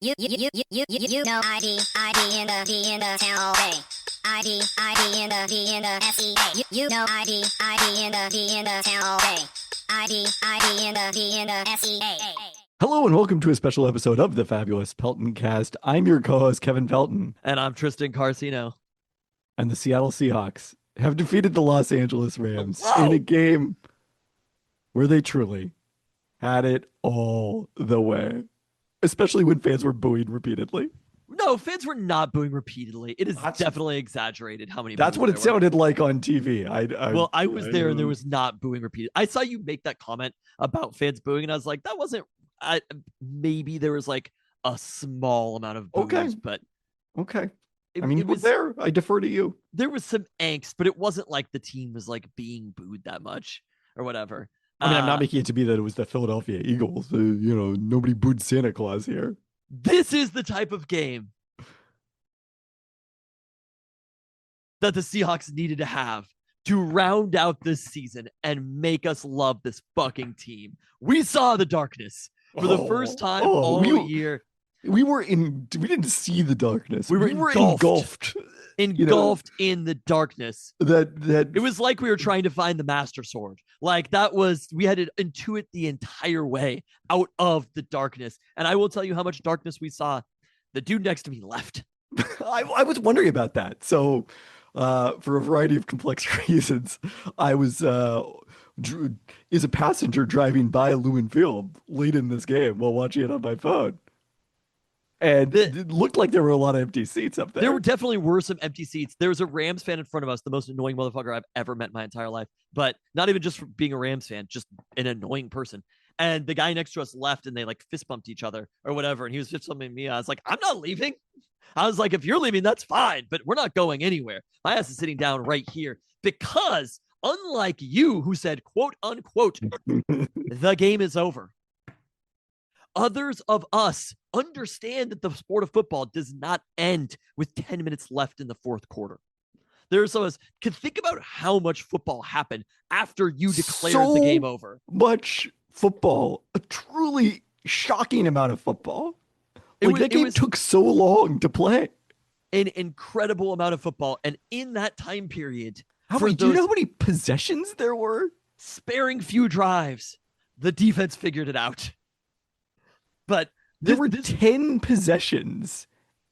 You know ID in the town all day. ID in the SEA. You know ID in the town all day. ID in the SEA. Hello and welcome to a special episode of the Fabulous Pelton Cast. I'm your co-host Kevin Pelton, and I'm Tristan Carcino. And the Seattle Seahawks have defeated the Los Angeles Rams Whoa! in a game where they truly had it all the way, especially when fans were booing repeatedly. No, fans were not booing repeatedly. It is definitely exaggerated how many. That's what it sounded like on TV. I was there and there was not booing repeated. I saw you make that comment about fans booing, and I was like, that wasn't. Maybe there was like a small amount of boos, but okay. It was there. I defer to you. There was some angst, but it wasn't like the team was like being booed that much or whatever. I'm not making it to be that it was the Philadelphia Eagles. Nobody booed Santa Claus here. This is the type of game that the Seahawks needed to have to round out this season and make us love this fucking team. We saw the darkness for the first time all year. We didn't see the darkness. We were engulfed in the darkness. That it was like we were trying to find the master sword. Like we had to intuit the entire way out of the darkness. And I will tell you how much darkness we saw. The dude next to me left. I was wondering about that. So for a variety of complex reasons, I was is a passenger driving by Lewin Field late in this game while watching it on my phone. And it looked like there were a lot of empty seats up there. There definitely were some empty seats. There was a Rams fan in front of us, the most annoying motherfucker I've ever met in my entire life. But not even just for being a Rams fan, just an annoying person. And the guy next to us left and they like fist bumped each other or whatever. And he was fist bumping me. I was like, I'm not leaving. I was like, if you're leaving, that's fine. But we're not going anywhere. My ass is sitting down right here because unlike you who said, quote unquote, the game is over. Others of us understand that the sport of football does not end with 10 minutes left in the fourth quarter. There's some of us can think about how much football happened after you declared the game over. Much football, a truly shocking amount of football. That game took so long to play. An incredible amount of football. And in that time period, do you know how many possessions there were? Sparing few drives, the defense figured it out. But there were 10 possessions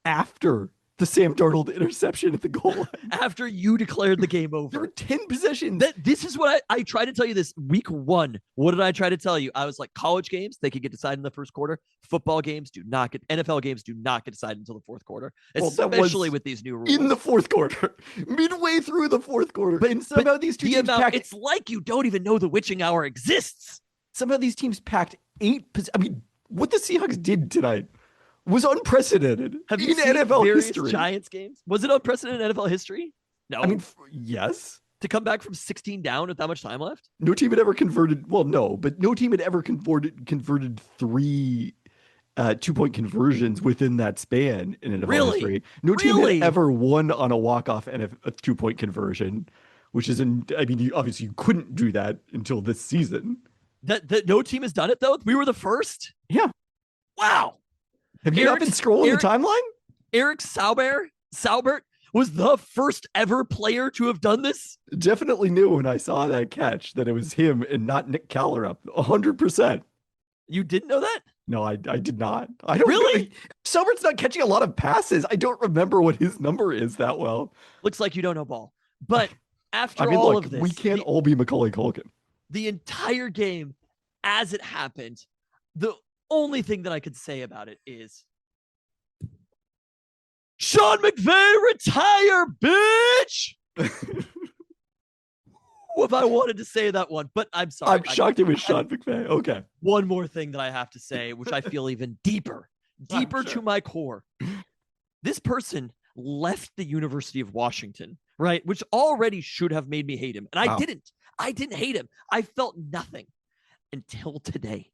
after the Sam Darnold interception at the goal line. After you declared the game over. There were 10 possessions. This is what I tried to tell you this week one. What did I try to tell you? I was like, college games, they could get decided in the first quarter. Football games NFL games do not get decided until the fourth quarter, especially with these new rules. In the fourth quarter, midway through the fourth quarter. But somehow these two teams packed. It's like you don't even know the witching hour exists. Somehow these teams packed 8. What the Seahawks did tonight was unprecedented. Have you seen NFL history? Giants games? Was it unprecedented in NFL history? No. Yes. To come back from 16 down with that much time left? No team had ever converted. Well, no, but no team had ever converted 3 2-point conversions within that span in NFL history. No team had ever won on a walk-off and a 2-point conversion, which is obviously you couldn't do that until this season. That no team has done it though. We were the first. Yeah. Wow. Have you not been scrolling the timeline? Eric Saubert was the first ever player to have done this. Definitely knew when I saw that catch that it was him and not Nick Callerup. 100%. You didn't know that? No, I did not. I don't really. Saubert's not catching a lot of passes. I don't remember what his number is that well. Looks like you don't know ball. But after all of this, we can't all be Macaulay Culkin. The entire game, as it happened, the only thing that I could say about it is Sean McVay, retire, bitch! If I wanted to say that one, but I'm sorry. I'm shocked it was Sean McVay. Okay. One more thing that I have to say, which I feel even deeper to my core. This person left the University of Washington, right? Which already should have made me hate him. And I didn't. I didn't hate him. I felt nothing until today.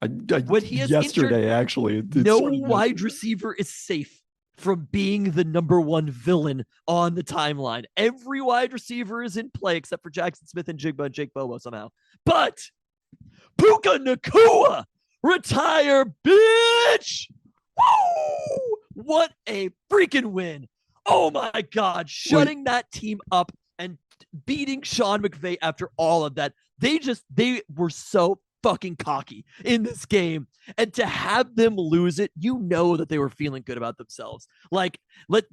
When he has yesterday, actually. No wide receiver is safe from being the number one villain on the timeline. Every wide receiver is in play except for Jackson Smith and Jigba and Jake Bobo somehow. But Puka Nacua, retire, bitch! Woo! What a freaking win. Oh my God. Shutting that team up and beating Sean McVay after all of that. They were so fucking cocky in this game. And to have them lose it, you know that they were feeling good about themselves. Like, let's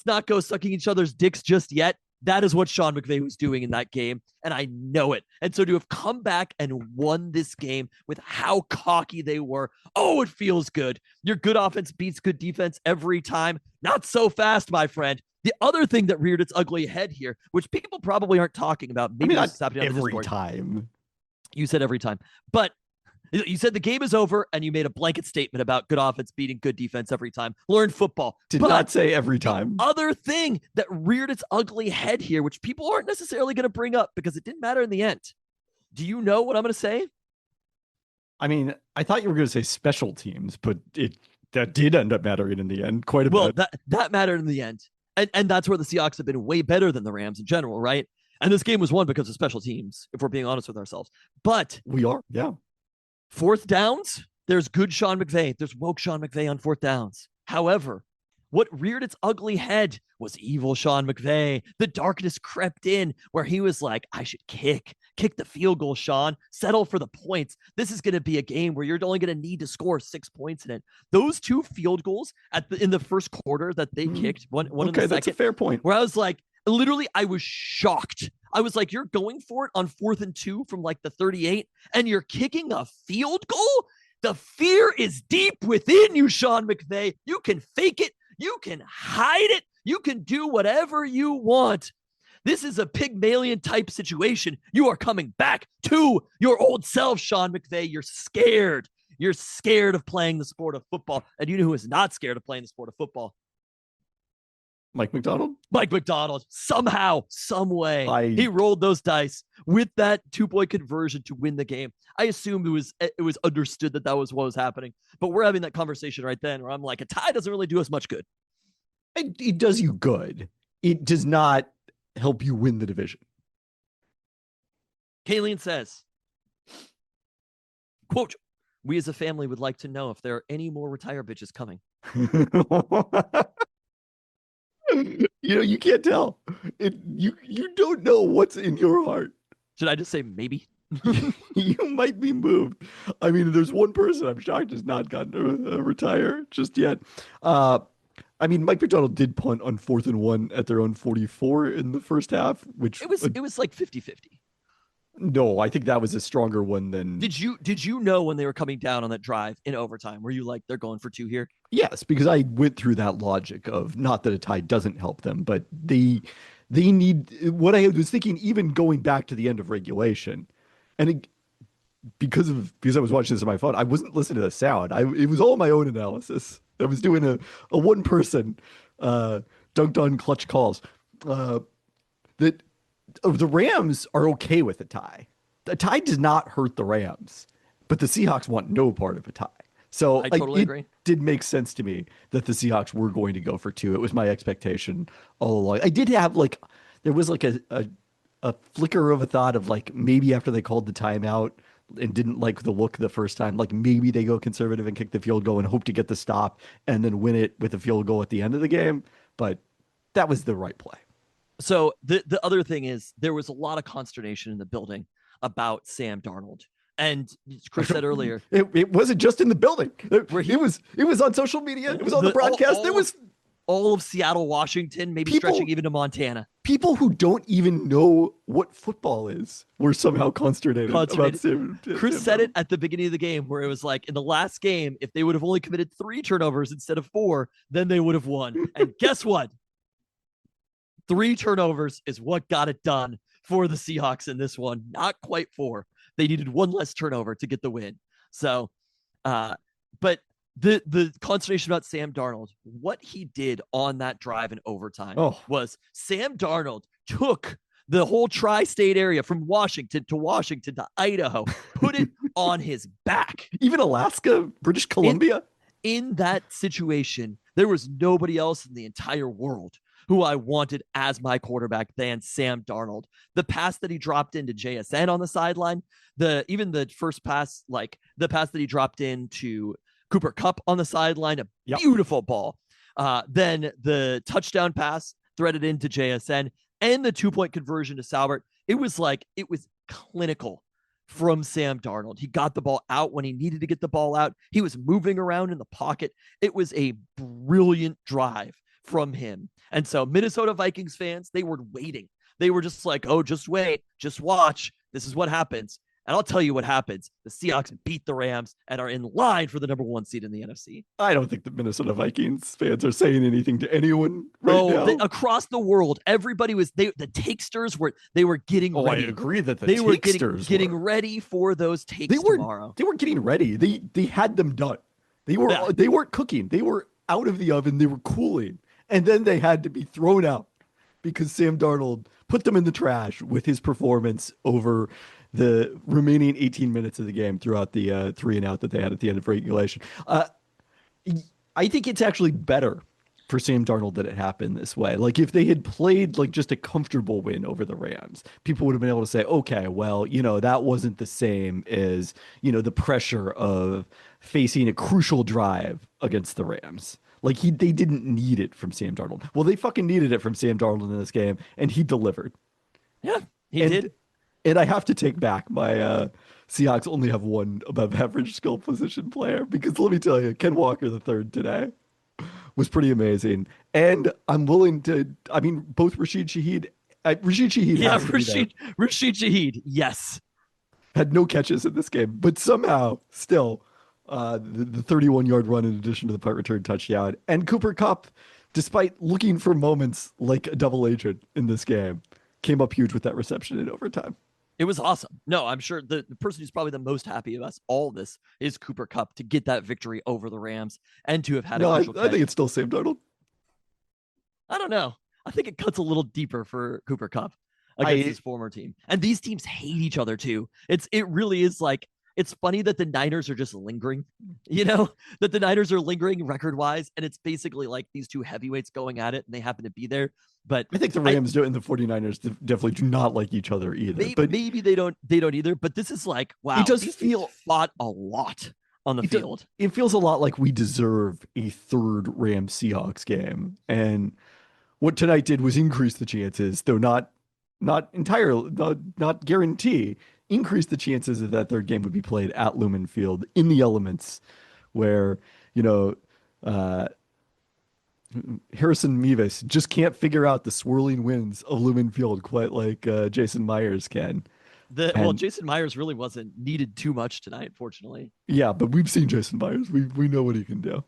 not go sucking each other's dicks just yet. That is what Sean McVay was doing in that game, and I know it. And so to have come back and won this game with how cocky they were, oh, it feels good. Your good offense beats good defense every time. Not so fast, my friend. The other thing that reared its ugly head here, which people probably aren't talking about, maybe not happening every time. You said every time, but you said the game is over, and you made a blanket statement about good offense beating good defense every time. Learn football. Did not say every time. Other thing that reared its ugly head here, which people aren't necessarily going to bring up because it didn't matter in the end. Do you know what I'm going to say? I mean, I thought you were going to say special teams, but that did end up mattering in the end quite a bit. Well, that mattered in the end. And that's where the Seahawks have been way better than the Rams in general, right? And this game was won because of special teams, if we're being honest with ourselves. But we are, yeah. Fourth downs, there's good Sean McVay. There's woke Sean McVay on fourth downs. However, what reared its ugly head was evil Sean McVay. The darkness crept in where he was like, I should kick the field goal, Sean. Settle for the points. This is going to be a game where you're only going to need to score 6 points in it. Those 2 field goals in the first quarter that they kicked, one in the second. Okay, that's a fair point. Where I was like, literally, I was shocked. I was like, you're going for it on 4th and 2 from like the 38, and you're kicking a field goal? The fear is deep within you, Sean McVay. You can fake it. You can hide it. You can do whatever you want. This is a Pygmalion type situation. You are coming back to your old self, Sean McVay. You're scared. You're scared of playing the sport of football. And you know who is not scared of playing the sport of football? Mike Macdonald? Mike Macdonald, somehow, some way, he rolled those dice with that 2-point conversion to win the game. I assumed it was understood that was what was happening. But we're having that conversation right then where I'm like, a tie doesn't really do us much good. It does you good. It does not help you win the division. Kayleen says, quote, we as a family would like to know if there are any more retire bitches coming. You can't tell. You don't know what's in your heart. Should I just say maybe? You might be moved. I mean, there's one person I'm shocked has not gotten to retire just yet. I mean, Mike Macdonald did punt on 4th and 1 at their own 44 in the first half, which it was like 50-50. No, I think that was a stronger one than. Did you know when they were coming down on that drive in overtime? Were you like, they're going for 2 here? Yes, because I went through that logic of not that a tie doesn't help them, but they need what I was thinking. Even going back to the end of regulation, and because I was watching this on my phone, I wasn't listening to the sound. It was all my own analysis. I was doing a one person dunked on clutch calls. That the Rams are okay with a tie. A tie does not hurt the Rams, but the Seahawks want no part of a tie. So I totally agree. It did make sense to me that the Seahawks were going to go for 2. It was my expectation all along. I did have there was a flicker of a thought of maybe after they called the timeout and didn't like the look the first time, maybe they go conservative and kick the field goal and hope to get the stop and then win it with a field goal at the end of the game. But that was the right play. So the other thing is there was a lot of consternation in the building about Sam Darnold. And Chris said earlier, it wasn't just in the building. It was on social media. It was on the broadcast. There was all of Seattle, Washington, maybe stretching even to Montana. People who don't even know what football is were somehow consternated. About Sam Chris said it at the beginning of the game where it was like, in the last game, if they would have only committed 3 turnovers instead of 4, then they would have won. And guess what? 3 turnovers is what got it done for the Seahawks in this one. Not quite 4. They needed 1 less turnover to get the win. So, but the consternation about Sam Darnold, what he did on that drive in overtime was Sam Darnold took the whole tri-state area from Washington to Idaho, put it on his back. Even Alaska, British Columbia. In that situation, there was nobody else in the entire world who I wanted as my quarterback than Sam Darnold. The pass that he dropped into JSN on the sideline, even the first pass, the pass that he dropped into Cooper Kupp on the sideline, a beautiful ball. Then the touchdown pass threaded into JSN and the 2-point conversion to Salbert. It was clinical from Sam Darnold. He got the ball out when he needed to get the ball out. He was moving around in the pocket. It was a brilliant drive from him. And so Minnesota Vikings fans, they were waiting. They were just like, oh, just wait, just watch. This is what happens. And I'll tell you what happens. The Seahawks beat the Rams and are in line for the number 1 seed in the NFC. I don't think the Minnesota Vikings fans are saying anything to anyone now. Across the world, everybody was, the takesters were getting ready. I agree that they were getting ready for those takes tomorrow. They were getting ready. They had them done. They weren't cooking. They were out of the oven. They were cooling. And then they had to be thrown out because Sam Darnold put them in the trash with his performance over the remaining 18 minutes of the game throughout the 3-and-out that they had at the end of regulation. I think it's actually better for Sam Darnold that it happened this way. Like if they had played like just a comfortable win over the Rams, people would have been able to say, okay, well, that wasn't the same as, the pressure of facing a crucial drive against the Rams. Like they didn't need it from Sam Darnold. Well, they fucking needed it from Sam Darnold in this game, and he delivered. Yeah, he did. And I have to take back my Seahawks only have one above average skill position player, because let me tell you, Ken Walker III today was pretty amazing. And I'm willing to, both Rashid Shaheed. Rashid Shaheed, yes. Had no catches in this game, but somehow still the 31-yard run in addition to the punt return touchdown. And Cooper Kupp, despite looking for moments like a double agent in this game, came up huge with that reception in overtime. It was awesome. No, I'm sure the person who's probably the most happy of us all this is Cooper Kupp to get that victory over the Rams and to have had I think it's still Sam Darnold. I don't know. I think it cuts a little deeper for Cooper Kupp against his former team. And these teams hate each other too. It really is like, it's funny that the Niners are just lingering, that the Niners are lingering record-wise, and it's basically like these two heavyweights going at it, and they happen to be there. But I think the Rams and the 49ers definitely do not like each other either. Maybe they don't either, but this is like, wow, it does feel fought a lot on the field. It feels a lot like we deserve a third Rams Seahawks game. And what tonight did was increase the chances, though not entirely, not guarantee, increase the chances that that third game would be played at Lumen Field in the elements where, Harrison Mevis just can't figure out the swirling winds of Lumen Field quite like Jason Myers can. Jason Myers really wasn't needed too much tonight, fortunately. Yeah, but we've seen Jason Myers. We know what he can do.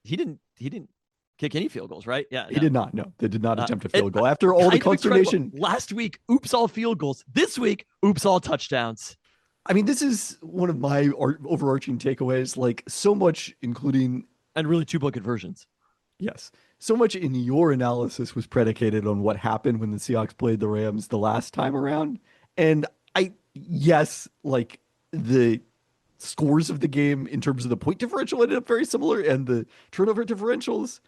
He didn't kick any field goals, right? Yeah, he did not. No, they did not attempt a field goal after all the consternation. Last week, oops, all field goals. This week, oops, all touchdowns. This is one of my overarching takeaways. Like so much, including and really 2-point conversions. Yes, so much in your analysis was predicated on what happened when the Seahawks played the Rams the last time around, and like the scores of the game in terms of the point differential ended up very similar, and the turnover differentials.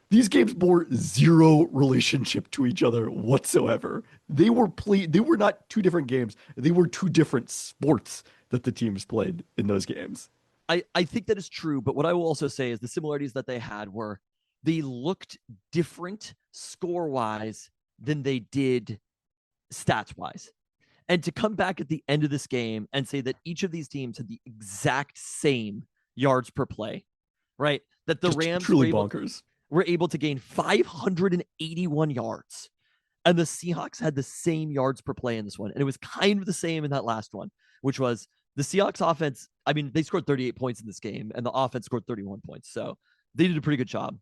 These games bore zero relationship to each other whatsoever. They were not two different games. They were two different sports that the teams played in those games. I think that is true, but what I will also say is the similarities that they had were they looked different score-wise than they did stats-wise. And to come back at the end of this game and say that each of these teams had the exact same yards per play, right? That the Rams truly bonkers. Were able to gain 581 yards. And the Seahawks had the same yards per play in this one. And it was kind of the same in that last one, which was the Seahawks offense. They scored 38 points in this game, and the offense scored 31 points. So they did a pretty good job.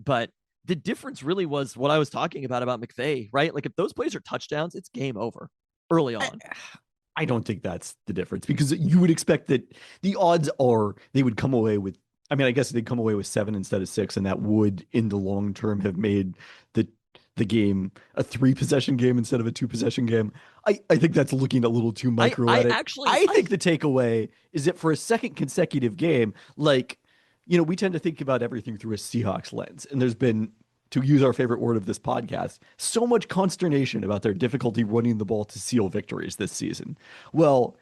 But the difference really was what I was talking about McVay, right? Like if those plays are touchdowns, it's game over early on. I don't think that's the difference, because you would expect that the odds are they would come away with, I guess they'd come away with 7 instead of 6, and that would, in the long term, have made the game a 3-possession game instead of a 2-possession game. I think that's looking a little too micro at it. I think the takeaway is that for a second consecutive game, like, we tend to think about everything through a Seahawks lens, and there's been, to use our favorite word of this podcast, so much consternation about their difficulty running the ball to seal victories this season. Well,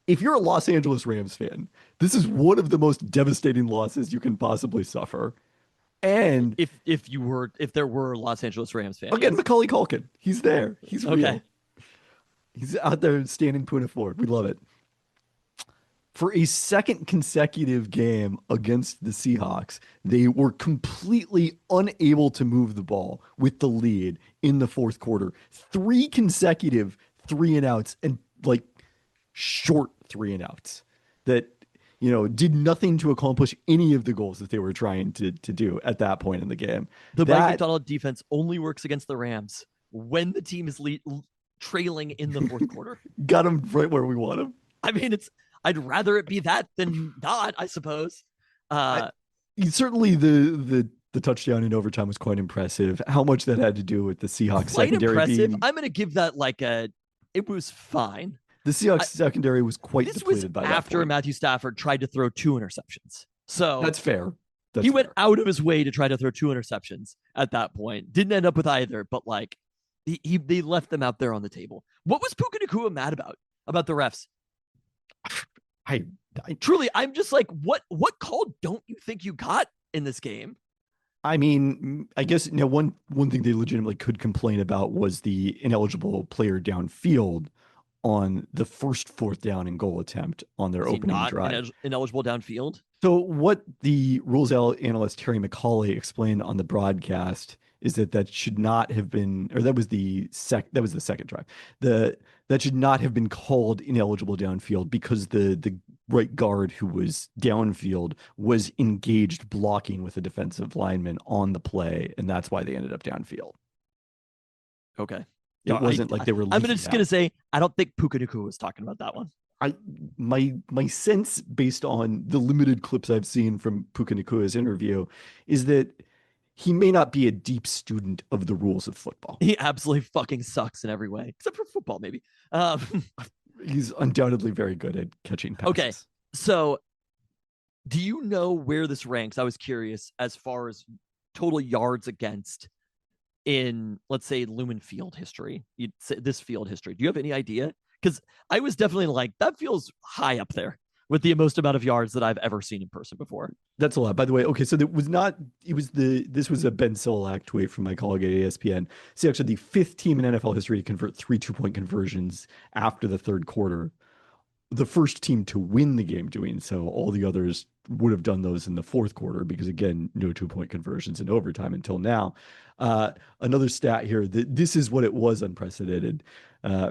if you're a Los Angeles Rams fan, this is one of the most devastating losses you can possibly suffer. And if there were Los Angeles Rams fans, again, yes. Macaulay Culkin, he's there. He's Okay. real. He's out there standing Puna Ford. We love it. For a second consecutive game against the Seahawks, they were completely unable to move the ball with the lead in the fourth quarter. Three consecutive 3-and-outs and like short 3-and-outs that, did nothing to accomplish any of the goals that they were trying to do at that point in the game. The Mike McDonald defense only works against the Rams when the team is trailing in the fourth quarter. Got him right where we want him. I mean, I'd rather it be that than not, I suppose. Certainly the touchdown in overtime was quite impressive. How much that had to do with the Seahawks secondary impressive. I'm going to give that it was fine. The Seahawks secondary was quite depleted by that after point. Matthew Stafford tried to throw 2 interceptions. So that's fair. He went out of his way to try to throw 2 interceptions at that point. Didn't end up with either, but they left them out there on the table. What was Puka Nacua mad about the refs? I truly, I'm just like, what call don't you think you got in this game? I mean, I guess one thing they legitimately could complain about was the ineligible player downfield on the first fourth down and goal attempt on their opening drive. Ineligible downfield. So what the rules analyst Terry McCauley explained on the broadcast is that should not have been, or that was the second drive. That should not have been called ineligible downfield because the right guard who was downfield was engaged blocking with a defensive lineman on the play, and that's why they ended up downfield. Okay. It wasn't like they were. I'm just gonna say I don't think Puka Nacua was talking about that one. My sense, based on the limited clips I've seen from Puka Nacua's interview, is that he may not be a deep student of the rules of football. He absolutely fucking sucks in every way, except for football, maybe. He's undoubtedly very good at catching passes. Okay, so do you know where this ranks? I was curious as far as total yards against in, let's say, Lumen Field history. You'd say this field history. Do you have any idea? Because I was definitely like, that feels high up there with the most amount of yards that I've ever seen in person before. That's a lot. By the way, okay, so this was a Ben Solak tweet from my colleague at ESPN. See, actually the 5th team in NFL history to convert 3 2-point conversions after the third quarter. The first team to win the game doing so. All the others would have done those in the fourth quarter because, again, no 2-point conversions in overtime until now. Another stat here, this is what it was unprecedented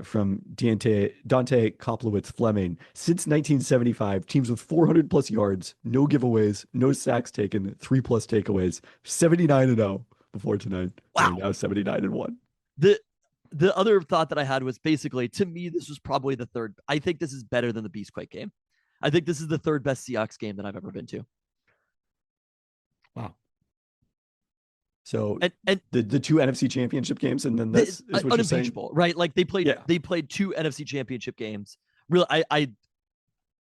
from Dante Koplowitz Fleming. Since 1975, teams with 400 plus yards, no giveaways, no sacks taken, 3+ takeaways, 79-0 before tonight. Wow. Now 79-1. The other thought that I had was basically, to me, this was probably the third. I think this is better than the Beastquake game. I think this is the third best Seahawks game that I've ever been to. Wow. So and the 2 NFC championship games, and then this is what unimpeachable, right? Like they played 2 NFC championship games. Really, I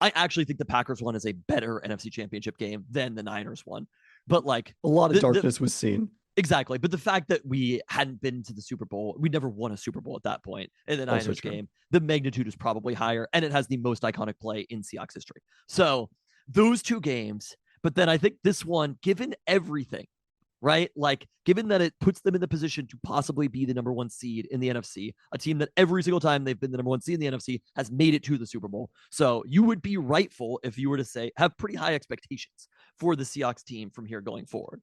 actually think the Packers one is a better NFC championship game than the Niners one. But like a lot of darkness was seen. Exactly. But the fact that we hadn't been to the Super Bowl, we never won a Super Bowl at that point in the Niners game, the magnitude is probably higher, and it has the most iconic play in Seahawks history. So those 2 games, but then I think this one, given everything, right? Like, given that it puts them in the position to possibly be the number 1 seed in the NFC, a team that every single time they've been the number 1 seed in the NFC has made it to the Super Bowl. So you would be rightful if you were to say, have pretty high expectations for the Seahawks team from here going forward.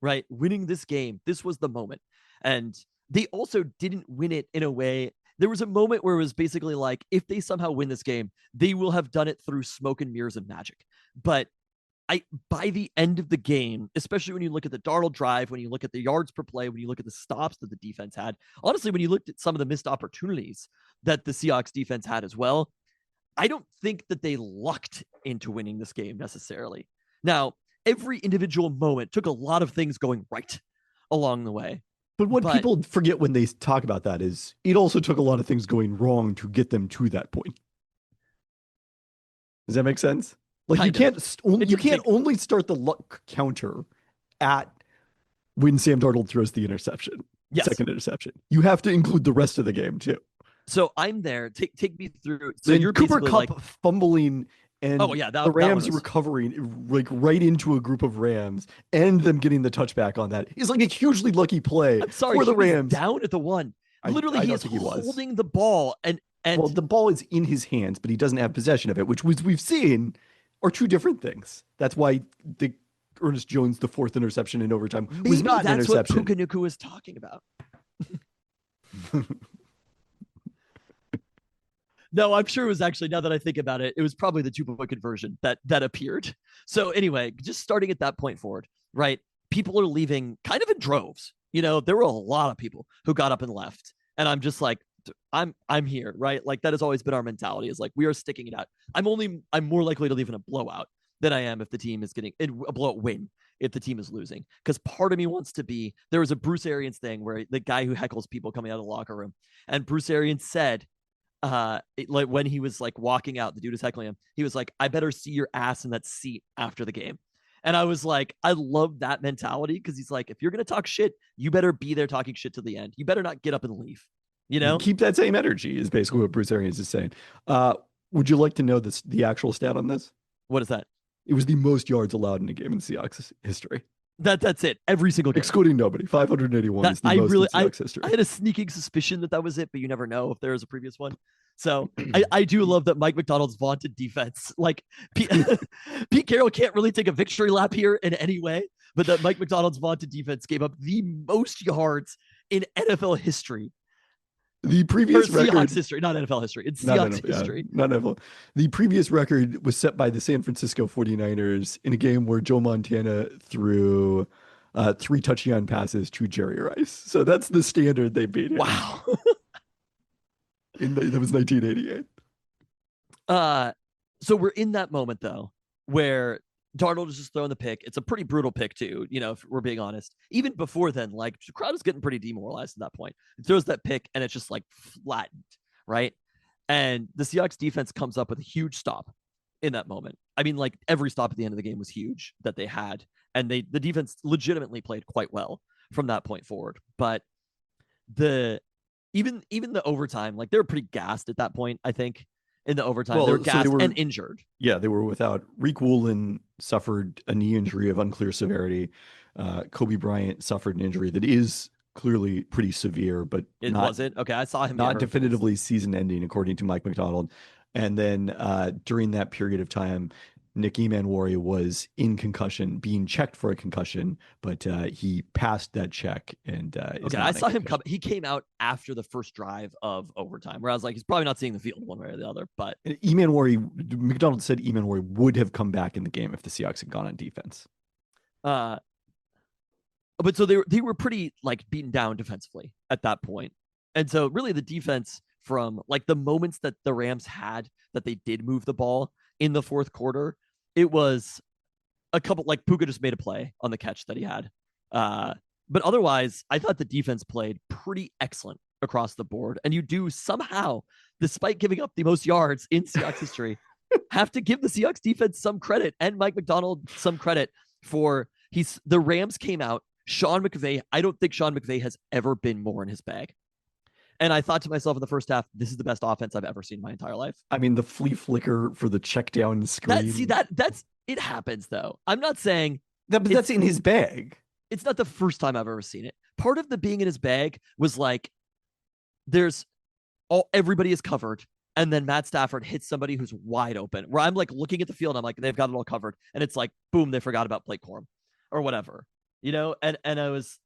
Right? Winning this game, this was the moment. And they also didn't win it in a way. There was a moment where it was basically like, if they somehow win this game, they will have done it through smoke and mirrors and magic. But by the end of the game, especially when you look at the Darnold drive, when you look at the yards per play, when you look at the stops that the defense had, honestly, when you looked at some of the missed opportunities that the Seahawks defense had as well, I don't think that they lucked into winning this game necessarily. Now, every individual moment took a lot of things going right along the way. But what people forget when they talk about that is it also took a lot of things going wrong to get them to that point. Does that make sense? Like you can't only start the luck counter at when Sam Darnold throws the interception, second interception. You have to include the rest of the game too. So I'm there. Take me through. So then you're Cooper basically Kupp fumbling and the Rams recovering like right into a group of Rams and them getting the touchback on that is like a hugely lucky play. I'm sorry, for the Rams. Down at the one. Literally, he is holding the ball and well, the ball is in his hands, but he doesn't have possession of it, which we've seen are two different things. That's why the Ernest Jones, the fourth interception in overtime, was not an interception. That's what Puka Nacua was talking about. No, I'm sure it was actually, now that I think about it, it was probably the 2-point conversion that appeared. So anyway, just starting at that point forward, right? People are leaving kind of in droves. There were a lot of people who got up and left. And I'm just like, I'm here, right? Like that has always been our mentality, is like, we are sticking it out. I'm more likely to leave in a blowout than I am if the team is getting a blowout win if the team is losing. Because part of me wants to be, there was a Bruce Arians thing where the guy who heckles people coming out of the locker room, and Bruce Arians said, like when he was like walking out, the dude was heckling him. He was like, I better see your ass in that seat after the game. And I was like, I love that mentality, because he's like, if you're going to talk shit, you better be there talking shit to the end. You better not get up and leave. Keep that same energy is basically what Bruce Arians is saying. Would you like to know the actual stat on this? What is that? It was the most yards allowed in a game in Seahawks history. That's it. Every single game. Excluding nobody. 581 is the most in Seahawks history. I had a sneaking suspicion that was it, but you never know if there was a previous one. So I do love that Mike Macdonald's vaunted defense. Like Pete Carroll can't really take a victory lap here in any way, but that Mike Macdonald's vaunted defense gave up the most yards in NFL history. The previous record, Seahawks history, not NFL history. It's Seahawks history. Not NFL. The previous record was set by the San Francisco 49ers in a game where Joe Montana threw 3 touchdown passes to Jerry Rice. So that's the standard they beat. Wow. That was 1988. So we're in that moment though, where Darnold is just throwing the pick. It's a pretty brutal pick too, if we're being honest. Even before then, like the crowd is getting pretty demoralized at that point. He throws that pick and it's just like flattened, right? And the Seahawks defense comes up with a huge stop in that moment. I mean, like every stop at the end of the game was huge that they had. And the defense legitimately played quite well from that point forward. But even the overtime, like they were pretty gassed at that point, I think. In the overtime, they were gassed and injured. Yeah, they were without. Rick Woolen suffered a knee injury of unclear severity. Kobe Bryant suffered an injury that is clearly pretty severe, but wasn't. Okay, I saw him. Not definitively season-ending, according to Mike Macdonald. And then during that period of time, Nick Emanwari was in concussion, being checked for a concussion, but he passed that check. And I saw him come. He came out after the first drive of overtime, where I was like, he's probably not seeing the field one way or the other. But McDonald said Emanwari would have come back in the game if the Seahawks had gone on defense. But so they were pretty like beaten down defensively at that point, and so really the defense, from like the moments that the Rams had that they did move the ball in the fourth quarter, it was a couple, like Puka just made a play on the catch that he had. But otherwise, I thought the defense played pretty excellent across the board. And you do somehow, despite giving up the most yards in Seahawks history, have to give the Seahawks defense some credit and Mike Macdonald some credit for the Rams came out. Sean McVay, I don't think Sean McVay has ever been more in his bag. And I thought to myself in the first half, this is the best offense I've ever seen in my entire life. I mean, the flea flicker for the check down screen. That's it happens though. I'm not saying that, but that's in his bag. It's not the first time I've ever seen it. Part of the being in his bag was like, everybody is covered. And then Matt Stafford hits somebody who's wide open, where I'm like looking at the field. And I'm like, they've got it all covered. And it's like, boom, they forgot about Blake Corum or whatever, and I was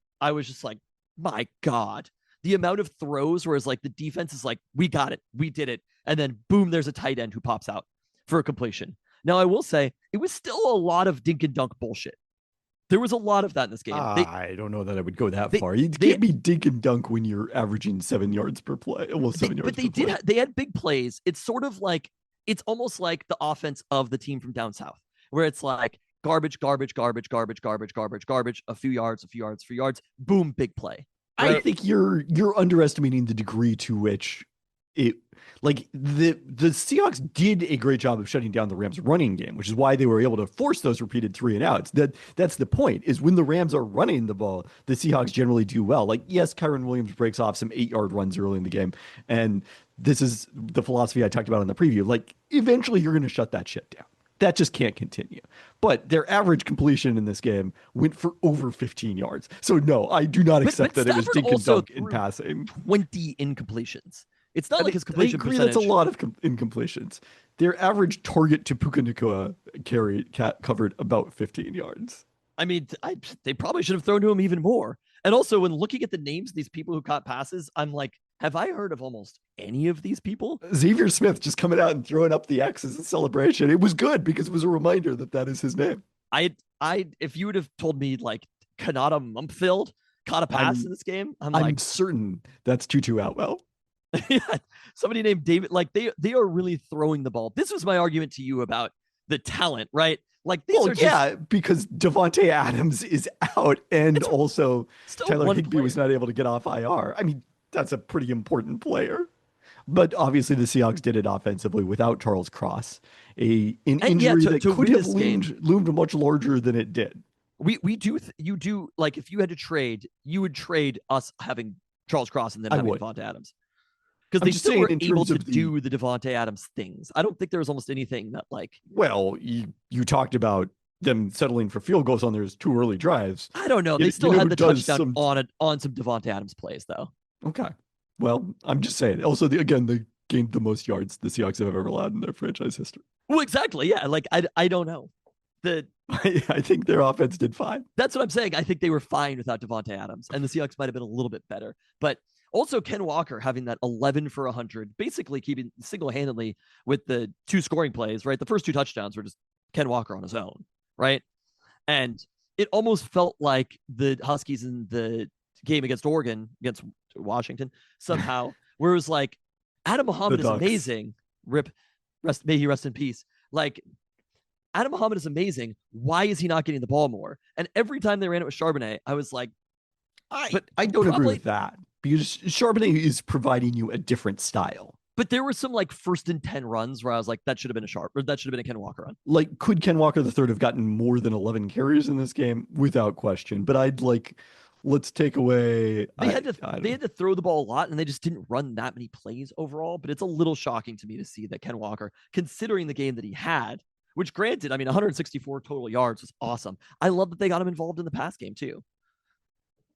just like, my God. The amount of throws where it's like the defense is like, we got it, we did it. And then boom, there's a tight end who pops out for a completion. Now, I will say it was still a lot of dink and dunk bullshit. There was a lot of that in this game. I don't know that I would go that far. You can't be dink and dunk when you're averaging 7 yards per play, almost 7 yards per play. But they had big plays. It's almost like the offense of the team from down south, where it's like garbage, garbage, garbage, garbage, garbage, garbage, garbage, a few yards, boom, big play. I think you're underestimating the degree to which it, like the Seahawks did a great job of shutting down the Rams running game, which is why they were able to force those repeated 3 and outs. That's the point, is when the Rams are running the ball, the Seahawks generally do well. Like, yes, Kyron Williams breaks off some 8-yard runs early in the game, and this is the philosophy I talked about in the preview. Like, eventually you're going to shut that shit down. That just can't continue. But their average completion in this game went for over 15 yards. So no, I do not accept that it was dink and dunk in passing. 20 incompletions. It's not like his I completion agree, percentage. that's a lot of incompletions. Their average target to Puka Nacua covered about 15 yards. I mean, they probably should have thrown to him even more. And also, when looking at the names of these people who caught passes, I'm like, have I heard of almost any of these people? Xavier Smith just coming out and throwing up the X as a celebration. It was good because it was a reminder that that is his name. If you would have told me like Kanata Mumpfield caught a pass in this game, I'm like certain that's Tutu Atwell. Yeah, somebody named David. Like they are really throwing the ball. This was my argument to you about the talent, right? Like these are because Devontae Adams is out, and also Tyler Higbee was not able to get off IR. I mean, that's a pretty important player. But obviously, the Seahawks did it offensively without Charles Cross, an injury that could have loomed much larger than it did. You do like if you had to trade, you would trade us having Charles Cross and then having Devontae Adams. Because they still were able to do the Devontae Adams things. I don't think there was almost anything that like. Well, you talked about them settling for field goals on those 2 early drives. I don't know. They still had the touchdown on some Devontae Adams plays, though. Okay. Well, I'm just saying. Also, they gained the most yards the Seahawks have ever allowed in their franchise history. Well, exactly. Yeah. Like I don't know. I think their offense did fine. That's what I'm saying. I think they were fine without Devontae Adams, and the Seahawks might have been a little bit better, but. Also, Ken Walker having that 11 for 100, basically keeping single-handedly with the 2 scoring plays, right? The first 2 touchdowns were just Ken Walker on his own, right? And it almost felt like the Huskies in the game against Washington, somehow, where it was like, Adam Muhammad is amazing. May he rest in peace. Like, Adam Muhammad is amazing. Why is he not getting the ball more? And every time they ran it with Charbonnet, I was like, I don't agree with that. Because Charbonnet is providing you a different style. But there were some like 1st and 10 runs where I was like, that should have been a Ken Walker run. Like, could Ken Walker III have gotten more than 11 carries in this game? Without question. But let's take away. They had to throw the ball a lot, and they just didn't run that many plays overall. But it's a little shocking to me to see that Ken Walker, considering the game that he had, which granted, I mean, 164 total yards was awesome. I love that they got him involved in the pass game too.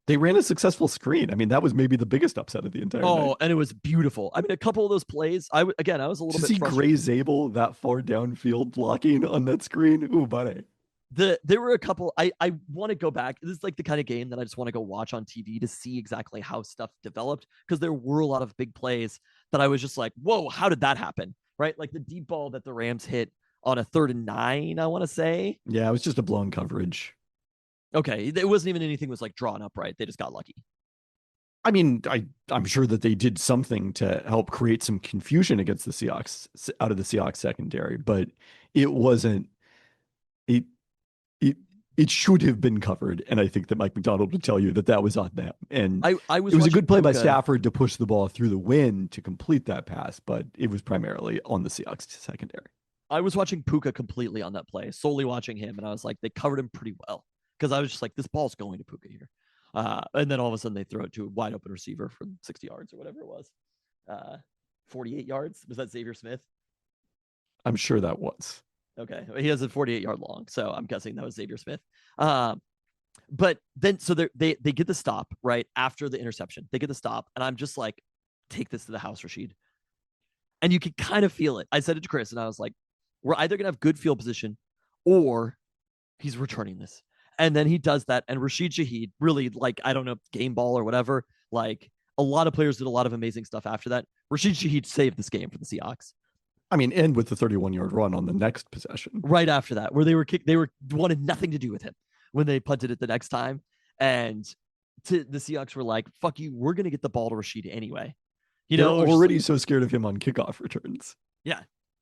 They ran a successful screen. I mean, that was maybe the biggest upset of the entire night. And it was beautiful. I mean, a couple of those plays, I was a little bit frustrated. To see Gray Zabel that far downfield blocking on that screen, ooh, buddy. There were a couple. I want to go back. This is like the kind of game that I just want to go watch on TV to see exactly how stuff developed, because there were a lot of big plays that I was just like, whoa, how did that happen? Right? Like the deep ball that the Rams hit on a 3rd and 9, I want to say. Yeah, it was just a blown coverage. Okay, it wasn't even anything was like drawn up right. They just got lucky. I mean, I'm sure that they did something to help create some confusion against the Seahawks out of the Seahawks secondary, but it wasn't. It should have been covered, and I think that Mike McDonald would tell you that was on them. And it was a good play by Stafford to push the ball through the wind to complete that pass, but it was primarily on the Seahawks secondary. I was watching Puka completely on that play, solely watching him, and I was like, they covered him pretty well. Because I was just like, this ball's going to Puka here. And then all of a sudden they throw it to a wide open receiver from 60 yards or whatever it was. 48 yards? Was that Xavier Smith? I'm sure that was. Okay. He has a 48-yard long, so I'm guessing that was Xavier Smith. But then, so they get the stop, right? After the interception. They get the stop, and I'm just like, take this to the house, Rashid. And you can kind of feel it. I said it to Chris, and I was like, we're either going to have good field position, or he's returning this. And then he does that. And Rashid Shaheed, really, like, I don't know, game ball or whatever. Like, a lot of players did a lot of amazing stuff after that. Rashid Shaheed saved this game for the Seahawks. I mean, and with the 31-yard run on the next possession. Right after that, where they wanted nothing to do with him when they punted it the next time. And the Seahawks were like, fuck you, we're going to get the ball to Rashid anyway. They're already so scared of him on kickoff returns. Yeah.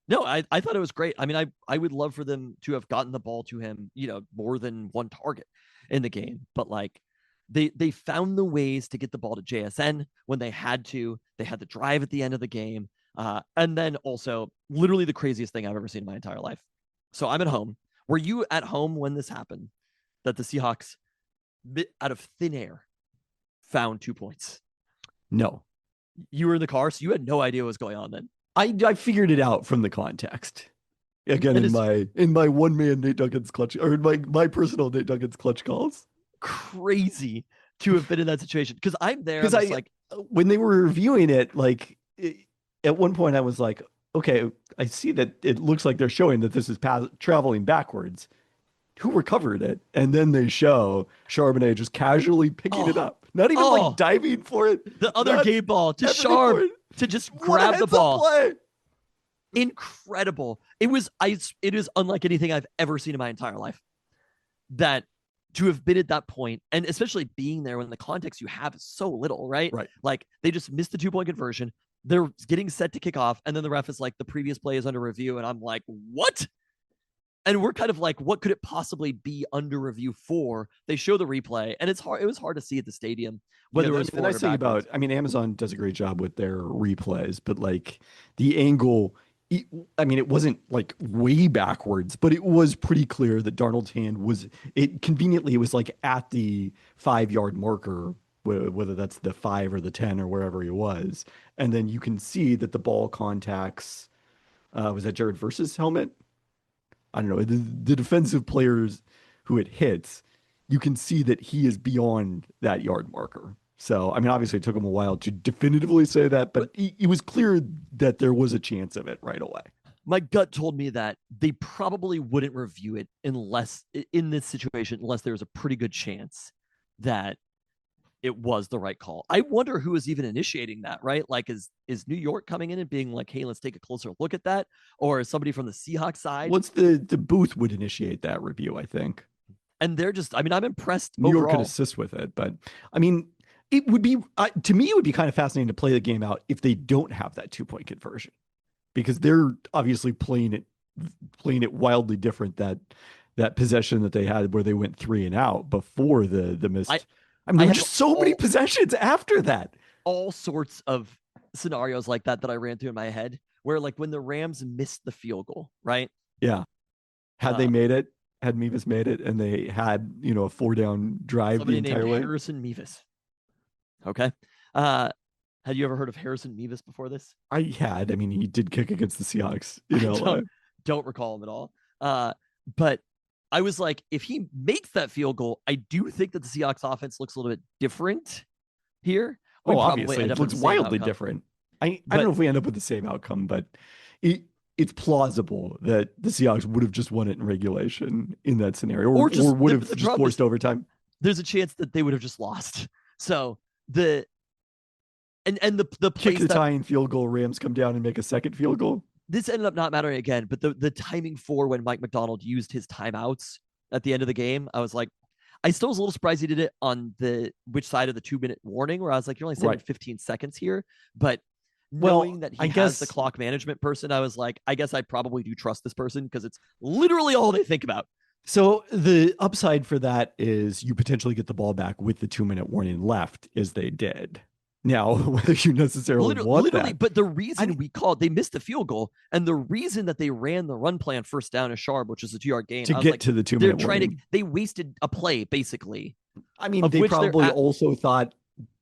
No, I thought it was great. I mean, I would love for them to have gotten the ball to him, more than one target in the game. But like they found the ways to get the ball to JSN when they had to. They had the drive at the end of the game. And then also literally the craziest thing I've ever seen in my entire life. So I'm at home. Were you at home when this happened? That the Seahawks, out of thin air, found 2 points? No. You were in the car, so you had no idea what was going on then. I figured it out from the context. Again, in my one man Nate Duncan's clutch, or in my personal Nate Duncan's clutch calls. Crazy to have been in that situation, because I'm there. Because like when they were reviewing it, like at one point I was like, okay, I see that it looks like they're showing that this is traveling backwards. Who recovered it? And then they show Charbonnet just casually picking it up, not even like diving for it. The other game ball to Sharp to just grab the ball. Play. Incredible. It is unlike anything I've ever seen in my entire life. That to have been at that point, and especially being there when the context you have is so little, right? Right. Like they just missed the 2-point conversion. They're getting set to kick off, and then the ref is like, the previous play is under review, and I'm like, what? And we're kind of like, what could it possibly be under review for? They show the replay, and it was hard to see at the stadium whether it was forward or backwards. About, I mean, Amazon does a great job with their replays, but like the angle, I mean, it wasn't like way backwards, but it was pretty clear that Darnold's hand was, it was like at the 5-yard marker, whether that's the 5 or the 10 or wherever he was. And then you can see that the ball contacts, was that Jared Verse's helmet? I don't know, the defensive players who it hits, you can see that he is beyond that yard marker. So, I mean, obviously it took him a while to definitively say that, but it was clear that there was a chance of it right away. My gut told me that they probably wouldn't review it unless, in this situation, unless there was a pretty good chance that it was the right call. I wonder who is even initiating that, right? Like, is New York coming in and being like, hey, let's take a closer look at that? Or is somebody from the Seahawks side? What's the booth would initiate that review, I think. And they're just, I mean, I'm impressed. New York could assist with it, but I mean, it would be, to me, it would be kind of fascinating to play the game out if they don't have that 2-point conversion, because they're obviously playing it wildly different, that possession that they had where they went 3 and out before the missed. I mean, there were just so many possessions after that. All sorts of scenarios like that I ran through in my head, where like when the Rams missed the field goal, right? Yeah. Had they made it, had Mevis made it, and they had, a 4-down drive the entire way. Harrison Mevis. Okay. Had you ever heard of Harrison Mevis before this? I had. I mean, he did kick against the Seahawks. Don't recall him at all. But I was like, if he makes that field goal, I do think that the Seahawks offense looks a little bit different here. Obviously, it looks wildly different. I don't know if we end up with the same outcome, but it's plausible that the Seahawks would have just won it in regulation in that scenario, or would have just forced overtime. There's a chance that they would have just lost. So the kick the tying field goal, Rams come down and make a second field goal. This ended up not mattering again, but the timing for when Mike McDonald used his timeouts at the end of the game, I was like, I still was a little surprised he did it on which side of the 2-minute warning, where I was like, you're only saving 15 seconds here. But knowing that he has the clock management person, I was like, I guess I probably do trust this person, because it's literally all they think about. So the upside for that is you potentially get the ball back with the 2-minute warning left, as they did. Now, whether you necessarily want that. But the reason they missed the field goal, and the reason that they ran the run play on first down to Sharp, which is a 2-yard gain, to get to the 2-minute warning. They wasted a play, basically. I mean, they probably also thought,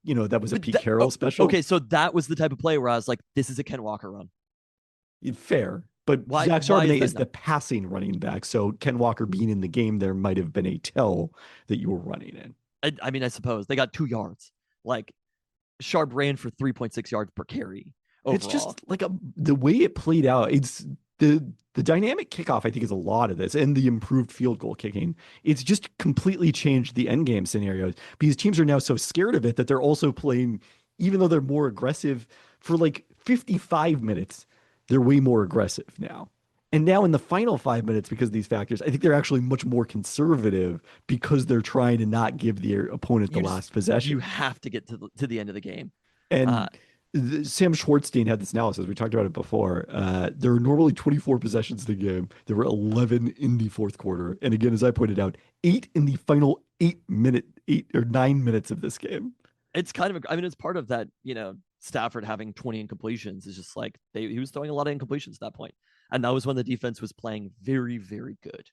that was a Pete Carroll special. Okay, so that was the type of play where I was like, this is a Ken Walker run. Fair. But Zach Charbonnet is the passing running back, so Ken Walker being in the game there might have been a tell that you were running in. I mean, I suppose. They got 2 yards. Like, Sharp ran for 3.6 yards per carry overall. It's just like the way it played out. It's the dynamic kickoff, I think, is a lot of this, and the improved field goal kicking. It's just completely changed the end game scenarios, because teams are now so scared of it that they're also playing, even though they're more aggressive for like 55 minutes, they're way more aggressive now. And now in the final 5 minutes, because of these factors, I think they're actually much more conservative, because they're trying to not give their opponent the last possession. You have to get to the end of the game. And Sam Schwartzstein had this analysis. We talked about it before. There are normally 24 possessions in the game. There were 11 in the fourth quarter. And again, as I pointed out, 8 in the final 8 or 9 minutes of this game. It's kind of, it's part of that, Stafford having 20 incompletions is just like he was throwing a lot of incompletions at that point. And that was when the defense was playing very, very good.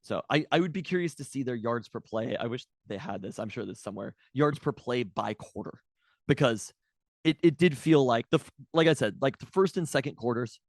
So I would be curious to see their yards per play. I wish they had this. I'm sure there's somewhere. Yards per play by quarter. Because it did feel like like I said, like the first and second quarters,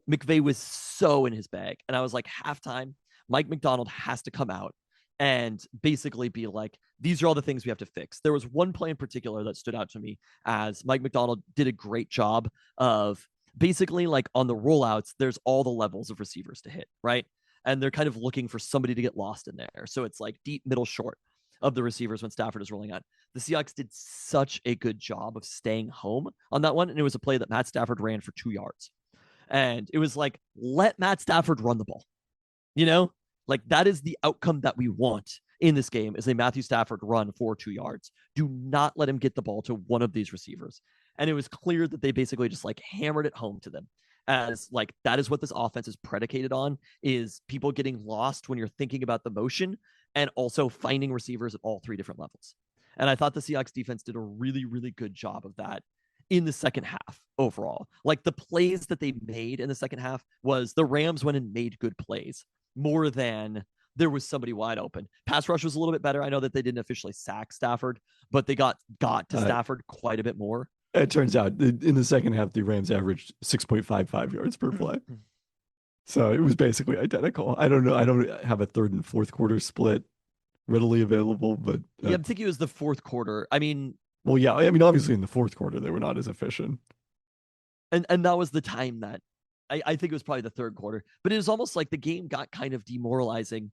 McVay was so in his bag. And I was like, halftime, Mike McDonald has to come out and basically be like, these are all the things we have to fix. There was one play in particular that stood out to me as Mike McDonald did a great job of basically like on the rollouts, there's all the levels of receivers to hit, right? And they're kind of looking for somebody to get lost in there. So it's like deep, middle, short of the receivers when Stafford is rolling out. The Seahawks did such a good job of staying home on that one. And it was a play that Matt Stafford ran for 2 yards. And it was like, let Matt Stafford run the ball. You know, like that is the outcome that we want in this game is a Matthew Stafford run for 2 yards. Do not let him get the ball to one of these receivers. And it was clear that they basically just like hammered it home to them as like, that is what this offense is predicated on, is people getting lost when you're thinking about the motion and also finding receivers at all 3 different levels. And I thought the Seahawks defense did a really, really good job of that in the second half overall. Like the plays that they made in the second half was the Rams went and made good plays more than there was somebody wide open. Pass rush was a little bit better. I know that they didn't officially sack Stafford, but they got to Stafford quite a bit more. It turns out in the second half, the Rams averaged 6.55 yards per play. So it was basically identical. I don't know. I don't have a third and fourth quarter split readily available, but yeah, I'm thinking it was the fourth quarter. I mean, well, yeah, I mean, obviously in the fourth quarter, they were not as efficient. And that was the time that I think it was probably the third quarter, but it was almost like the game got kind of demoralizing.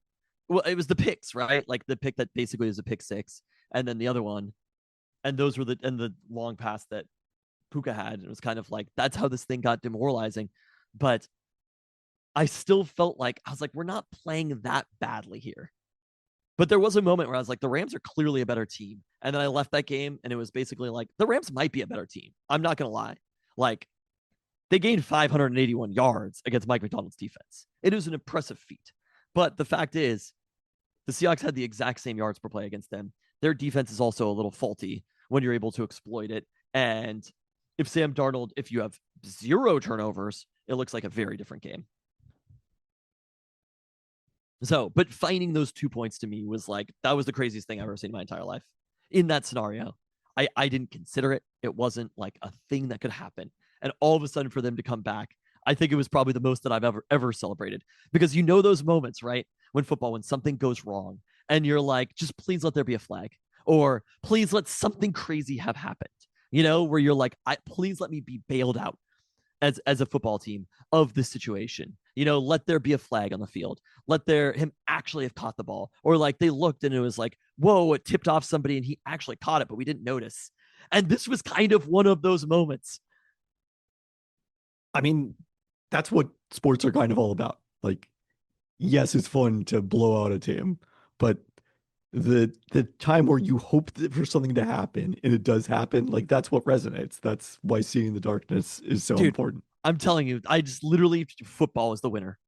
Well, it was the picks, right? Like the pick that basically was a pick 6, and then the other one, and those were the long pass that Puka had. And it was kind of like, that's how this thing got demoralizing. But I still felt like, I was like, we're not playing that badly here. But there was a moment where I was like, the Rams are clearly a better team. And then I left that game and it was basically like, the Rams might be a better team. I'm not going to lie. Like, they gained 581 yards against Mike McDonald's defense. It was an impressive feat. But the fact is, the Seahawks had the exact same yards per play against them. Their defense is also a little faulty when you're able to exploit it. And if Sam Darnold, if you have 0 turnovers, it looks like a very different game. So, but finding those 2 points to me was like, that was the craziest thing I've ever seen in my entire life. In that scenario, I didn't consider it. It wasn't like a thing that could happen. And all of a sudden for them to come back, I think it was probably the most that I've ever celebrated. Because you know those moments, right? When something goes wrong and you're like, just please let there be a flag, or please let something crazy have happened, you know, where you're like, please let me be bailed out as a football team of this situation. You know, let there be a flag on the field. Let him actually have caught the ball. Or like they looked and it was like, whoa, it tipped off somebody and he actually caught it, but we didn't notice. And this was kind of one of those moments. I mean, that's what sports are kind of all about. Like, yes, it's fun to blow out a team, but the time where you hope for something to happen and it does happen, like that's what resonates. That's why seeing the darkness is so important. I'm telling you, I just literally, football is the winner.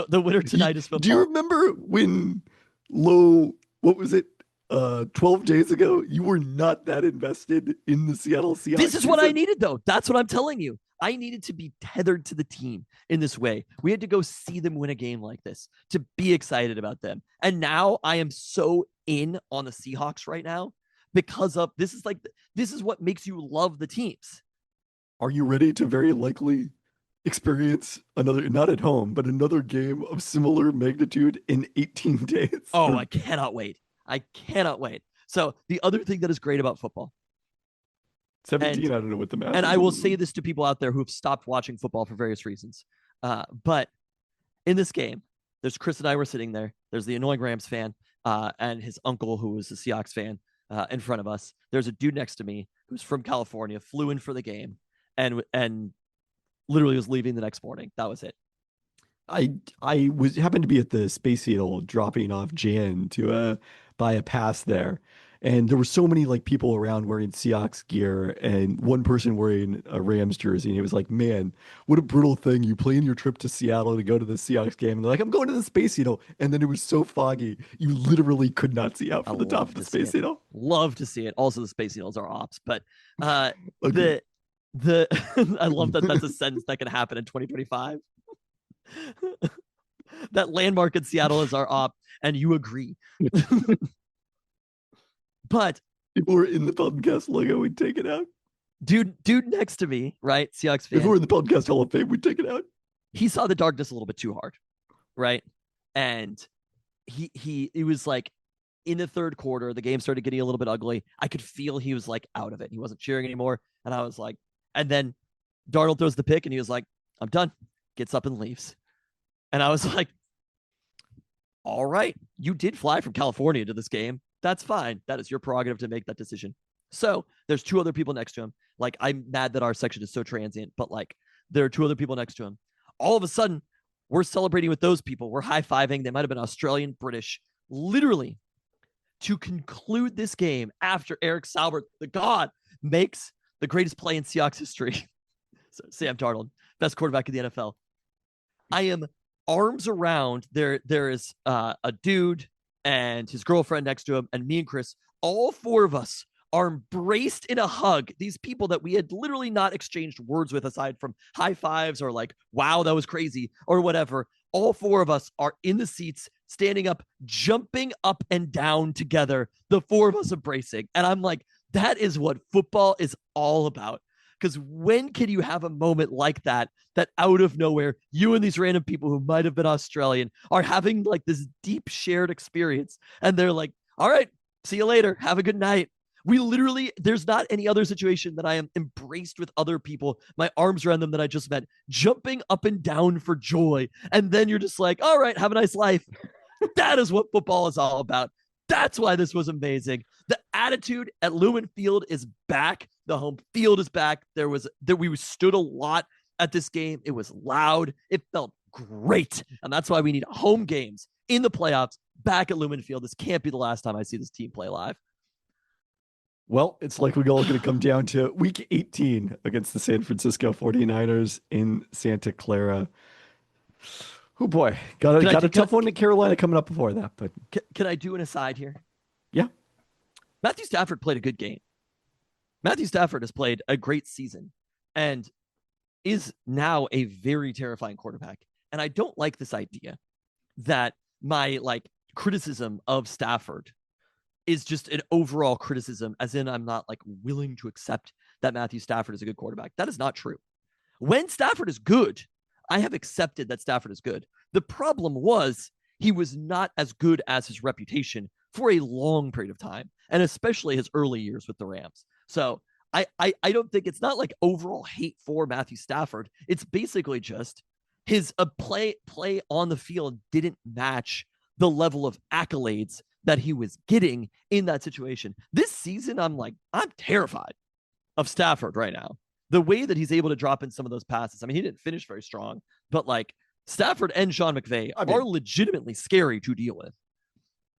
the winner tonight is football. Do you remember when what was it? 12 days ago, you were not that invested in the Seattle Seahawks. This is what I needed, though. That's what I'm telling you. I needed to be tethered to the team in this way. We had to go see them win a game like this to be excited about them. And now I am so in on the Seahawks right now because of this is what makes you love the teams. Are you ready to very likely experience another, not at home, but another game of similar magnitude in 18 days? Oh, I cannot wait. I cannot wait. So the other thing that is great about football, 17, I don't know what the math and is. I will say this to people out there who have stopped watching football for various reasons. But in this game, there's Chris and I were sitting there. There's the annoying Rams fan and his uncle, who was a Seahawks fan, in front of us. There's a dude next to me who's from California, flew in for the game, and literally was leaving the next morning. That was it. I happened to be at the Space Needle dropping off Jan to buy a pass there. And there were so many like people around wearing Seahawks gear and one person wearing a Rams jersey. And it was like, man, what a brutal thing. You plan your trip to Seattle to go to the Seahawks game. And they're like, I'm going to the Space Needle. And then it was so foggy, you literally could not see out from the top of the Space Needle. Love to see it. Also, the Space Needles are ops. But okay. I love that that's a sentence that can happen in 2025. That landmark in Seattle is our op, and you agree. But if we're in the podcast logo, we'd take it out. Dude next to me, right? Seahawks fan. If we're in the podcast Hall of Fame, we'd take it out. He saw the darkness a little bit too hard, right? And he was like, in the third quarter, the game started getting a little bit ugly. I could feel he was like out of it. He wasn't cheering anymore. And I was like, and then Darnold throws the pick and he was like, I'm done. Gets up and leaves. And I was like, all right, you did fly from California to this game. That's fine. That is your prerogative to make that decision. So there's two other people next to him. Like, I'm mad that our section is so transient, but like, there are two other people next to him. All of a sudden, we're celebrating with those people. We're high-fiving. They might have been Australian, British. Literally, to conclude this game after Eric Saubert, the god, makes the greatest play in Seahawks history. Sam Darnold, best quarterback in the NFL. I am arms around. There is a dude and his girlfriend next to him, and me and Chris. All four of us are embraced in a hug. These people that we had literally not exchanged words with, aside from high fives or like, wow, that was crazy or whatever. All four of us are in the seats, standing up, jumping up and down together, the four of us embracing. And I'm like, that is what football is all about. Because when can you have a moment like that, that out of nowhere, you and these random people who might have been Australian are having like this deep shared experience. And they're like, all right, see you later. Have a good night. We literally, there's not any other situation that I am embraced with other people, my arms around them that I just met, jumping up and down for joy. And then you're just like, all right, have a nice life. That is what football is all about. That's why this was amazing. The attitude at Lumen Field is back. The home field is back. We stood a lot at this game. It was loud. It felt great. And that's why we need home games in the playoffs back at Lumen Field. This can't be the last time I see this team play live. Well, it's likely all going to come down to week 18 against the San Francisco 49ers in Santa Clara. Oh boy, got a tough one in Carolina coming up before that. But can I do an aside here? Yeah. Matthew Stafford played a good game. Matthew Stafford has played a great season and is now a very terrifying quarterback. And I don't like this idea that my like criticism of Stafford is just an overall criticism, as in I'm not like willing to accept that Matthew Stafford is a good quarterback. That is not true. When Stafford is good, I have accepted that Stafford is good. The problem was he was not as good as his reputation for a long period of time, and especially his early years with the Rams. So I don't think it's not like overall hate for Matthew Stafford. It's basically just his play on the field didn't match the level of accolades that he was getting in that situation. This season, I'm terrified of Stafford right now. The way that he's able to drop in some of those passes. I mean, he didn't finish very strong, but like Stafford and Sean McVay are legitimately scary to deal with.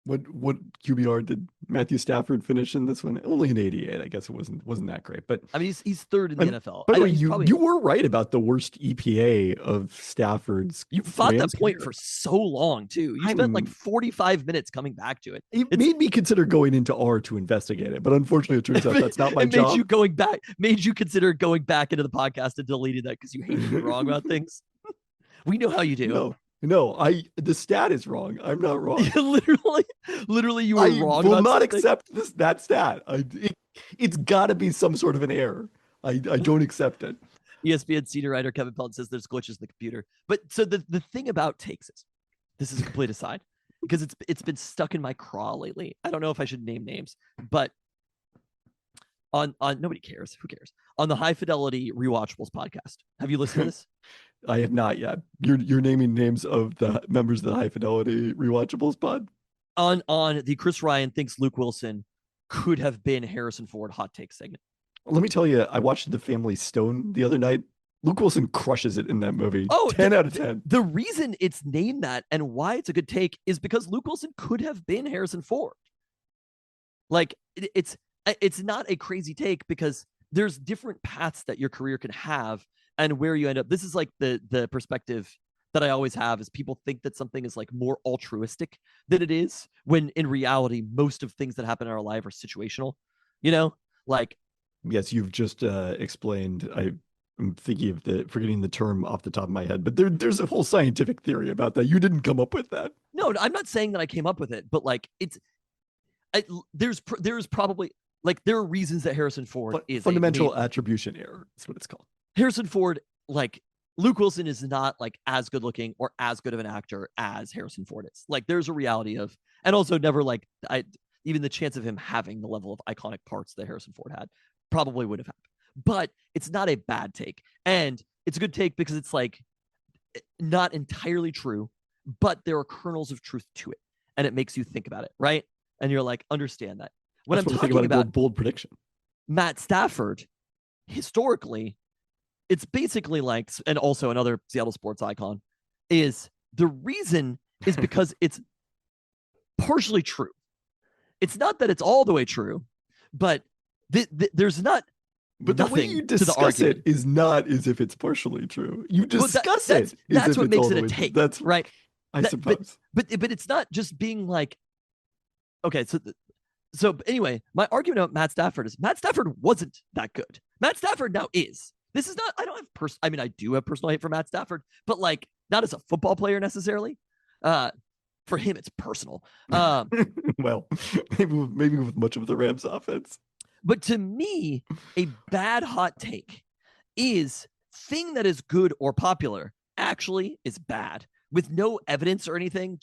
What QBR did Matthew Stafford finish in this one? Only an 88. I guess it wasn't that great. But I mean, he's third in the NFL. But you were right about the worst EPA of Stafford's. You fought that point for so long too. You spent like 45 minutes coming back to it. It made me consider going into R to investigate it, but unfortunately, it turns out that's not my job. Made you consider going back into the podcast and deleting that because you hate to be wrong about things. We know how you do. No, the stat is wrong. I'm not wrong. literally, you were wrong. I will not accept that stat. It's got to be some sort of an error. I don't accept it. ESPN senior writer Kevin Pelton says there's glitches in the computer. But so the thing about takes is, this is a complete aside because it's been stuck in my craw lately. I don't know if I should name names, but on nobody cares. Who cares? On the High Fidelity Rewatchables podcast. Have you listened to this? I have not yet. You're naming names of the members of the High Fidelity Rewatchables pod? On the Chris Ryan thinks Luke Wilson could have been Harrison Ford hot take segment. Let me tell you, I watched The Family Stone the other night. Luke Wilson crushes it in that movie. Oh, 10 out of 10. The reason it's named that and why it's a good take is because Luke Wilson could have been Harrison Ford. Like, it's not a crazy take because there's different paths that your career can have and where you end up. This is like the perspective that I always have is people think that something is like more altruistic than it is, when in reality, most of things that happen in our life are situational, like. Yes, you've just explained. I'm thinking of forgetting the term off the top of my head, but there's a whole scientific theory about that. You didn't come up with that. No, I'm not saying that I came up with it, but like there's probably Like there are reasons that Harrison Ford is fundamental attribution error. That's what it's called. Harrison Ford, like Luke Wilson is not like as good looking or as good of an actor as Harrison Ford is. Like there's a reality of, and also never like even the chance of him having the level of iconic parts that Harrison Ford had probably would have happened. But it's not a bad take. And it's a good take because it's like not entirely true, but there are kernels of truth to it. And it makes you think about it, right? And you're like, understand that. When I'm talking about a bold prediction, Matt Stafford, historically, it's basically like, and also another Seattle sports icon, is the reason is because it's partially true. It's not that it's all the way true, but there's not. But the way you discuss it is not as if it's partially true. You discuss it. That's what makes it a take. That's right. I suppose. But it's not just being like, okay, so anyway, my argument about Matt Stafford is Matt Stafford wasn't that good. Matt Stafford now is. This is not, I don't have I mean, I do have personal hate for Matt Stafford, but like not as a football player necessarily. For him, it's personal. Well, maybe with much of the Rams offense. But to me, a bad hot take is thing that is good or popular actually is bad with no evidence or anything.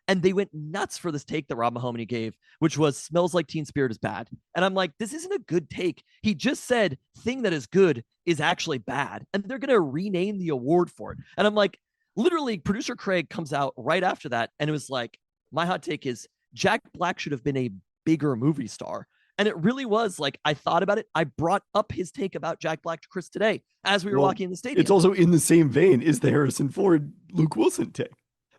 And they went nuts for this take that Rob Mahomey gave, which was Smells Like Teen Spirit is bad. And I'm like, this isn't a good take. He just said thing that is good is actually bad. And they're going to rename the award for it. And I'm like, literally, producer Craig comes out right after that. And it was like, my hot take is Jack Black should have been a bigger movie star. And it really was like, I thought about it. I brought up his take about Jack Black to Chris today as we were walking in the stadium. It's also in the same vein as the Harrison Ford, Luke Wilson take.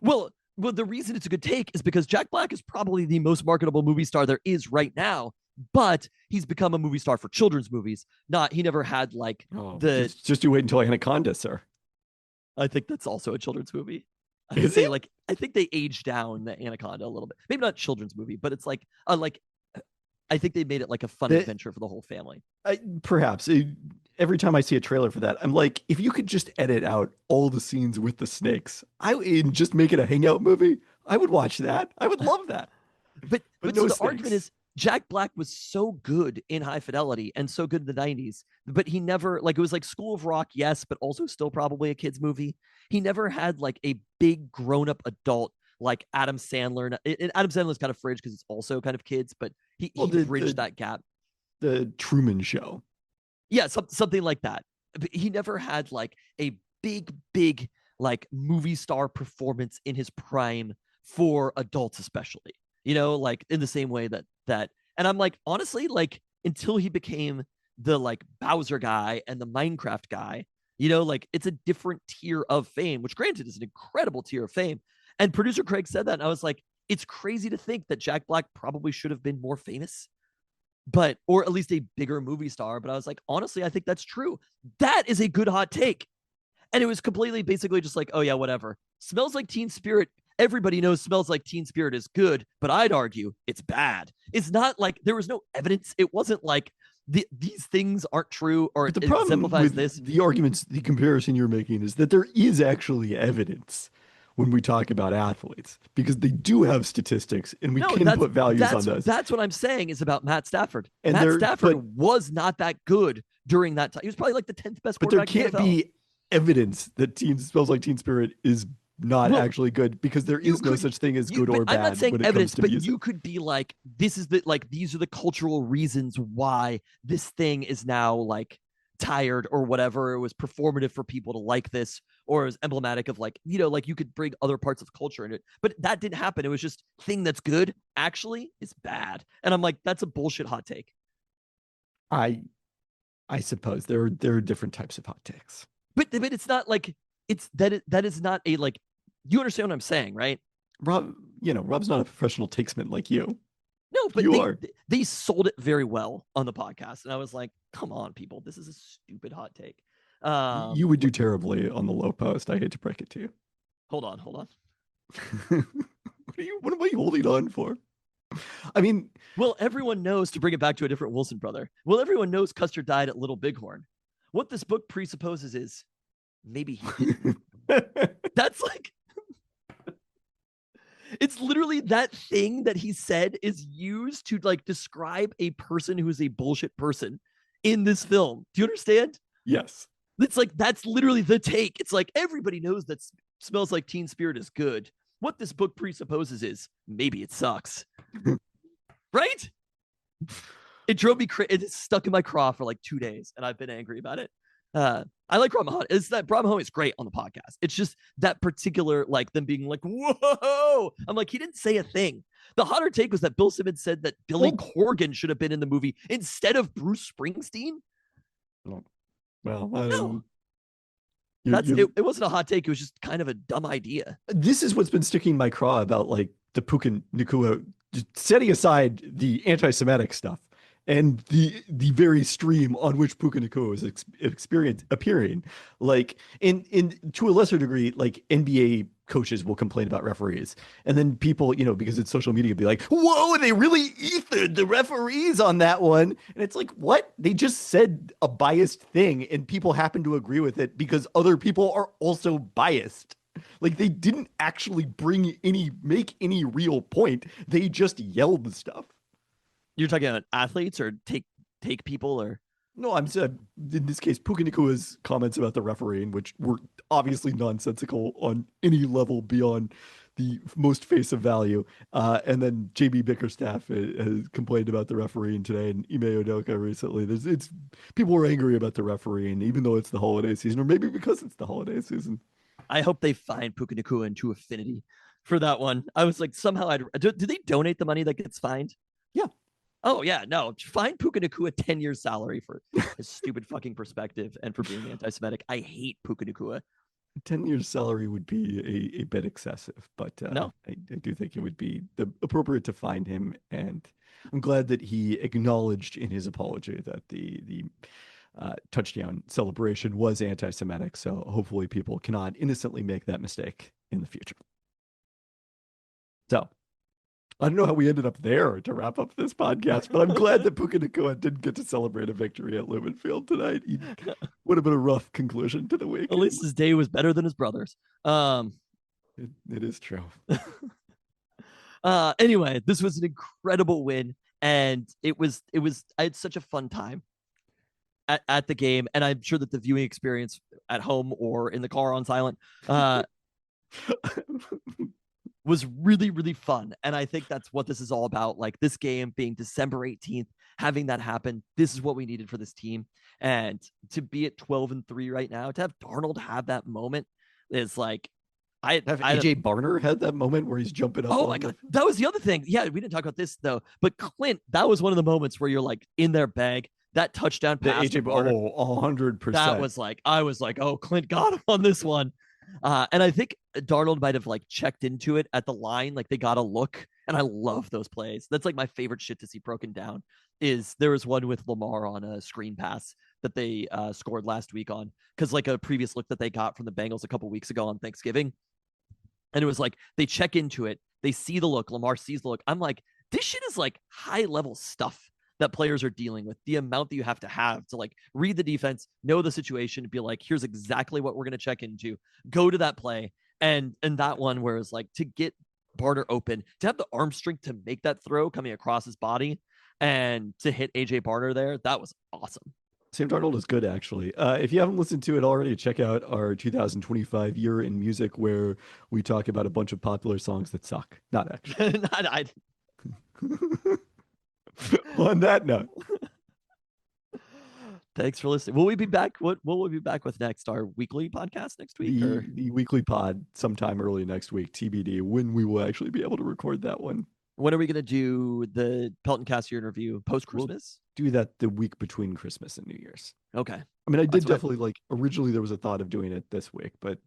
Well, the reason it's a good take is because Jack Black is probably the most marketable movie star there is right now, but he's become a movie star for children's movies. He never had like just you wait until Anaconda, sir. I think that's also a children's movie. I think they aged down the Anaconda a little bit. Maybe not children's movie, but it's like I think they made it like a fun adventure for the whole family. Perhaps. Every time I see a trailer for that, I'm like, if you could just edit out all the scenes with the snakes, and just make it a hangout movie, I would watch that. I would love that. But no, so the argument is Jack Black was so good in High Fidelity and so good in the 90s, but he never, like, it was like School of Rock, yes, but also still probably a kid's movie. He never had like a big grown-up adult like Adam Sandler. And Adam Sandler's kind of fridge because it's also kind of kids, but he bridged that gap. The Truman Show. Yeah, something like that. But he never had like a big like movie star performance in his prime for adults, especially, like in the same way that, and I'm like, honestly, like until he became the like Bowser guy and the Minecraft guy, like it's a different tier of fame, which granted is an incredible tier of fame. And producer Craig said that, and I was like, it's crazy to think that Jack Black probably should have been more famous, or at least a bigger movie star. But I was like, honestly, I think that's true. That is a good hot take. And it was completely basically just like, oh yeah, whatever. Smells Like Teen Spirit. Everybody knows Smells Like Teen Spirit is good, but I'd argue it's bad. It's not like there was no evidence. It wasn't like these things aren't true, or the problem exemplifies with this. The arguments, the comparison you're making is that there is actually evidence when we talk about athletes, because they do have statistics and we can put values on those. That's what I'm saying is about Matt Stafford. And Matt Stafford was not that good during that time. He was probably like the 10th best quarterback. But there can't be evidence that Smells Like Teen Spirit is not actually good, because there is no such thing as good or bad. I'm not saying when evidence, it comes to but music. you could be like, these are the cultural reasons why this thing is now like tired or whatever. It was performative for people to like this, or is emblematic of like, like you could bring other parts of culture in it, but that didn't happen. It was just thing that's good actually is bad. And I'm like, that's a bullshit hot take. I suppose there are different types of hot takes, but it's not like that is not a, like, you understand what I'm saying, right? Rob's not a professional takesman like you. No, but you are. They sold it very well on the podcast. And I was like, come on, people, this is a stupid hot take. You would do terribly on the low post. I hate to break it to you. Hold on. What am I holding on for? I mean, well, everyone knows, to bring it back to a different Wilson brother. Well, everyone knows Custer died at Little Bighorn. What this book presupposes is maybe he didn't. That's like, It's literally that thing that he said is used to like describe a person who is a bullshit person in this film. Do you understand? Yes. It's like, that's literally the take. It's like, everybody knows that Smells Like Teen Spirit is good. What this book presupposes is maybe it sucks. Right? It drove me crazy. It's stuck in my craw for like 2 days, and I've been angry about it. I like Rob Mahoney. It's that Rob Mahoney is great on the podcast. It's just that particular, like them being like, whoa. I'm like, he didn't say a thing. The hotter take was that Bill Simmons said that Billy Corgan should have been in the movie instead of Bruce Springsteen. Well, no. It wasn't a hot take. It was just kind of a dumb idea. This is what's been sticking my craw about like the Puka Nakua, setting aside the anti-Semitic stuff and the very stream on which Puka Nakua is appearing. Like in to a lesser degree, like NBA coaches will complain about referees, and then people, because it's social media, be like, whoa, they really ethered the referees on that one. And it's like, what? They just said a biased thing and people happen to agree with it because other people are also biased. Like, they didn't actually make any real point. They just yelled stuff. You're talking about athletes or take people or? No, I'm saying in this case, Puka Nakua's comments about the refereeing, which were obviously nonsensical on any level beyond the most face of value. And then JB Bickerstaff has complained about the refereeing today, and Ime Udoka recently. People were angry about the refereeing, even though it's the holiday season, or maybe because it's the holiday season. I hope they find Puka Nakua into Affinity for that one. I was like, somehow do they donate the money that gets fined? Yeah. Oh, yeah, no. Find Puka Nakua 10 years salary for his stupid fucking perspective and for being anti-Semitic. I hate Puka Nakua. 10 years salary would be a bit excessive, but no. I do think it would be appropriate to find him. And I'm glad that he acknowledged in his apology that the touchdown celebration was anti-Semitic. So hopefully people cannot innocently make that mistake in the future. So I don't know how we ended up there to wrap up this podcast, but I'm glad that Puka Nakua didn't get to celebrate a victory at Lumen Field tonight. He would have been a rough conclusion to the week. At least his day was better than his brother's. It is true. Anyway, this was an incredible win, and I had such a fun time at the game, and I'm sure that the viewing experience at home or in the car on silent was really, really fun. And I think that's what this is all about. Like, this game being December 18th, having that happen, this is what we needed for this team. And to be at 12-3 right now, to have Darnold have that moment is like, AJ Barner had that moment where he's jumping up. Oh my God. That was the other thing. Yeah, we didn't talk about this though, but Clint, that was one of the moments where you're like in their bag. That touchdown pass. AJ Barner, 100%. That was like, I was like, oh, Clint got him on this one. And I think Darnold might have like checked into it at the line, like they got a look. And I love those plays. That's like my favorite shit to see broken down. Is there was one with Lamar on a screen pass that they scored last week on, because like a previous look that they got from the Bengals a couple weeks ago on Thanksgiving. And it was like they check into it, they see the look, Lamar sees the look. I'm like, this shit is like high level stuff that players are dealing with. The amount that you have to like read the defense, know the situation, be like, here's exactly what we're going to check into, go to that play. And that one where it's like to get Barner open, to have the arm strength to make that throw coming across his body and to hit AJ Barner there, that was awesome. Sam Darnold is good, actually. If you haven't listened to it already, check out our 2025 year in music, where we talk about a bunch of popular songs that suck. Not actually. On that note, thanks for listening. Will we be back? What will we be back with next? Our weekly podcast next week? The weekly pod sometime early next week, TBD, when we will actually be able to record that one. When are we going to do the Pelton Cassier interview? Post-Christmas? We'll do that the week between Christmas and New Year's. Okay. I mean, I did definitely like, originally there was a thought of doing it this week, but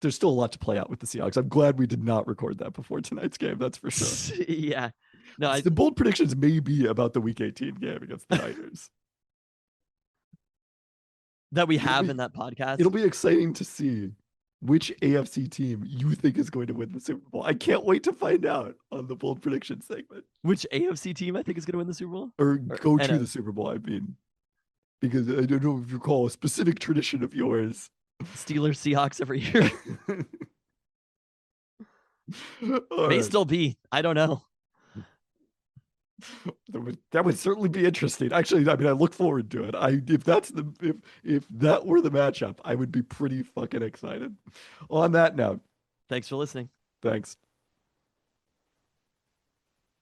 there's still a lot to play out with the Seahawks. I'm glad we did not record that before tonight's game. That's for sure. Yeah. No, the bold predictions may be about the Week 18 game against the Niners. That we have in that podcast. It'll be exciting to see which AFC team you think is going to win the Super Bowl. I can't wait to find out on the bold prediction segment. Which AFC team I think is going to win the Super Bowl? Or go to the Super Bowl, I mean. Because I don't know if you recall a specific tradition of yours. Steelers, Seahawks every year. May still be. I don't know. That would certainly be interesting. Actually, I mean, I look forward to it. If that were the matchup, I would be pretty fucking excited. On that note, thanks for listening. Thanks.